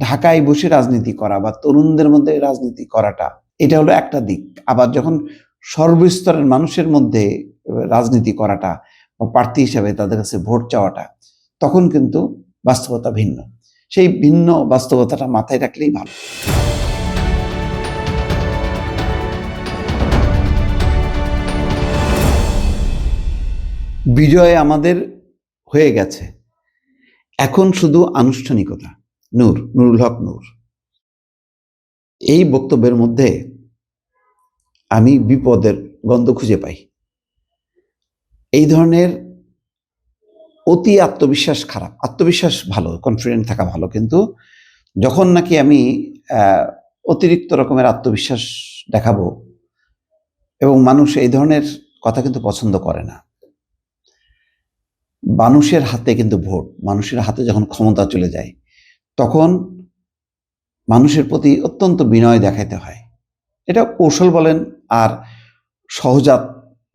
ঢাকায় বসে রাজনীতি করা বা তরুণদের মধ্যে রাজনীতি করাটা, এটা হলো একটা দিক। আবার যখন সর্বস্তরের মানুষের মধ্যে রাজনীতি করাটা বা প্রার্থী হিসাবে তাদের কাছে ভোট চাওয়াটা, তখন কিন্তু বাস্তবতা ভিন্ন। সেই ভিন্ন বাস্তবতাটা মাথায় রাখলেই ভালো। বিজয় আমাদের হয়ে গেছে, এখন শুধু আনুষ্ঠানিকতা। নুরুল হক নূর এই বক্তব্যের মধ্যে আমি বিপদের গন্ধ খুঁজে পাই। এই ধরনের অতি আত্মবিশ্বাস খারাপ। আত্মবিশ্বাস ভালো, কনফিডেন্ট থাকা ভালো, কিন্তু যখন নাকি আমি অতিরিক্ত রকমের আত্মবিশ্বাস দেখাবো, এবং মানুষ এই ধরনের কথা কিন্তু পছন্দ করে না। মানুষের হাতে কিন্তু ভোট, মানুষের হাতে যখন ক্ষমতা চলে যায়, তখন মানুষের প্রতি অত্যন্ত বিনয় দেখাইতে হয়। এটা কৌশল বলেন আর সহজাত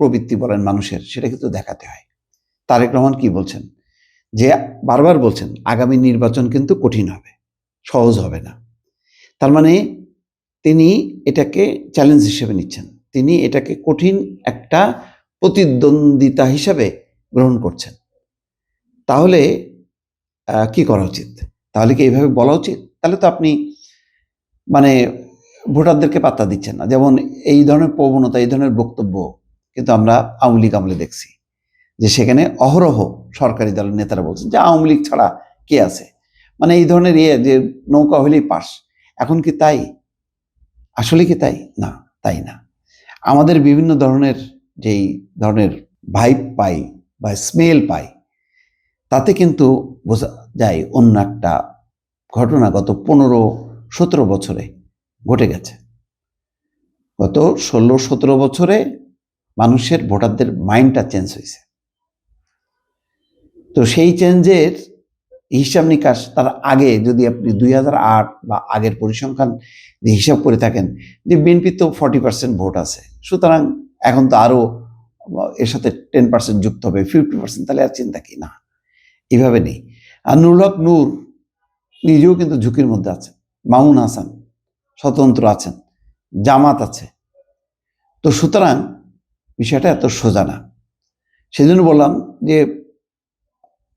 প্রবৃত্তি বলেন মানুষের, সেটা কিন্তু দেখাতে হয়। তারেক রহমান কি বলছেন, যে বারবার বলছেন আগামী নির্বাচন কিন্তু কঠিন হবে, সহজ হবে না। তার মানে তিনি এটাকে চ্যালেঞ্জ হিসেবে নিচ্ছেন, তিনি এটাকে কঠিন একটা প্রতিদ্বন্দ্বিতা হিসাবে গ্রহণ করছেন। তাহলে কি করা উচিত? তাহলে কি এইভাবে বলা উচিত? তাহলে তো আপনি মানে ভোটারদেরকে পাত্তা দিচ্ছেন না। যেমন এই ধরনের প্রবণতা, এই ধরনের বক্তব্য কিন্তু আমরা আওয়ামী লীগ আমলে দেখছি, যে সেখানে অহরহ সরকারি দলের নেতারা বলছেন যে আওয়ামী লীগ ছাড়া কে আছে, মানে এই ধরনের যে নৌকা হলেই পাস। এখন কি তাই? আসলে কি তাই? না, তাই না। আমাদের বিভিন্ন ধরনের যেই ধরনের ভাইব পাই বা স্মেল পাই, তাতে কিন্তু বোঝা যায় অন্য একটা ঘটনা গত 15-17 বছরে ঘটে গেছে। গত 16-17 বছরে মানুষের, ভোটারদের মাইন্ডটা চেঞ্জ হয়েছে। তো সেই চেঞ্জের হিসাব নিকাশ, তার আগে যদি আপনি 2008 বা আগের পরিসংখ্যান দিয়ে হিসাব করে থাকেন, যে বিএনপি তো 40% ভোট আছে, সুতরাং এখন তো আরো এর সাথে 10% যুক্ত হবে, 50%, তাহলে আর চিন্তা কি? না, এভাবে নেই। আর নুরুল হক নূর নিজেও কিন্তু ঝুঁকির মধ্যে আছেন, মামুন হাসান স্বতন্ত্র আছেন, জামাত আছে। তো সুতরাং বিষয়টা এত সোজা না। সেজন্য বললাম যে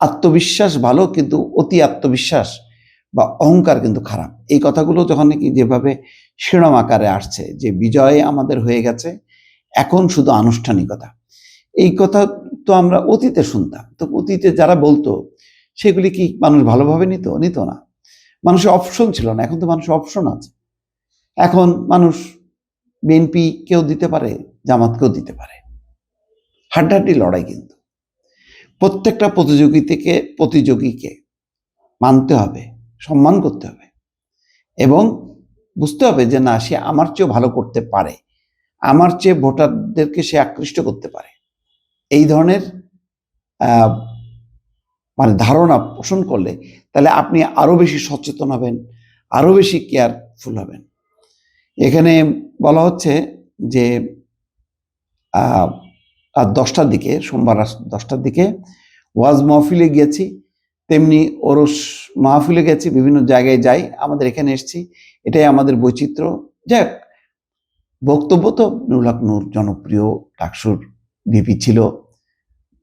আত্মবিশ্বাস ভালো, কিন্তু অতি আত্মবিশ্বাস বা অহংকার কিন্তু খারাপ। এই কথাগুলো যখন নাকি যেভাবে শিরোনাম আকারে আসছে, যে বিজয় আমাদের হয়ে গেছে, এখন শুধু আনুষ্ঠানিকতা, এই কথা তো আমরা অতীতে শুনতাম। তো অতীতে যারা বলতো, সেগুলি কি মানুষ ভালোভাবে নিত না। মানুষের অপশন ছিল না, এখন তো মানুষের অপশন আছে। এখন মানুষ বিএনপি কেউ দিতে পারে, জামাতকেও দিতে পারে। হাড্ডাহাড্ডি লড়াই, কিন্তু প্রত্যেকটা প্রতিযোগীকে মানতে হবে, সম্মান করতে হবে, এবং বুঝতে হবে যে না, সে আমার চেয়েও ভালো করতে পারে, আমার চেয়ে ভোটারদেরকে সে আকৃষ্ট করতে পারে। এই ধরনের মানে ধারণা পোষণ করলে, তাহলে আপনি আরো বেশি সচেতন হবেন, আরো বেশি কেয়ারফুল হবেন। এখানে বলা হচ্ছে যে রাত 10টার দিকে, সোমবার রাত 10টার দিকে ওয়াজ মাহফিলে গিয়েছি, তেমনি ওরস মাহফিলে গেছি, বিভিন্ন জায়গায় যাই, আমাদের এখানে এসেছি, এটাই আমাদের বৈচিত্র্য। যাক, বক্তব্য তো নুরুল হক নূর জনপ্রিয়, ডাকসুর ভিপি ছিল,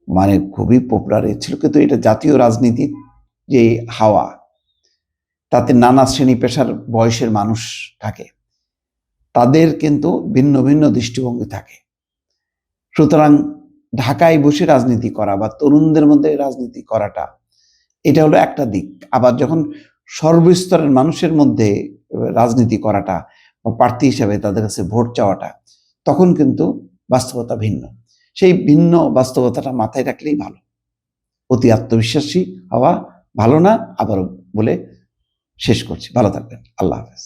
মানে খুবই পপুলার ছিল, কিন্তু এটা জাতীয় রাজনীতির যে হাওয়া, তাতে নানা শ্রেণী পেশার বয়সের মানুষ থাকে, তাদের কিন্তু ভিন্ন ভিন্ন দৃষ্টিভঙ্গি থাকে। সুতরাং ঢাকায় বসে রাজনীতি করা বা তরুণদের মধ্যে রাজনীতি করাটা, এটা হলো একটা দিক। আবার যখন সর্বস্তরের মানুষের মধ্যে রাজনীতি করাটা বা প্রার্থী হিসাবে তাদের কাছে ভোট চাওয়াটা, তখন কিন্তু বাস্তবতা ভিন্ন। সেই ভিন্ন বাস্তবতাটা মাথায় রাখলেই ভালো। অতি আত্মবিশ্বাসী হওয়া ভালো না, আবারও বলে শেষ করছি। ভালো থাকবেন। আল্লাহ হাফেজ।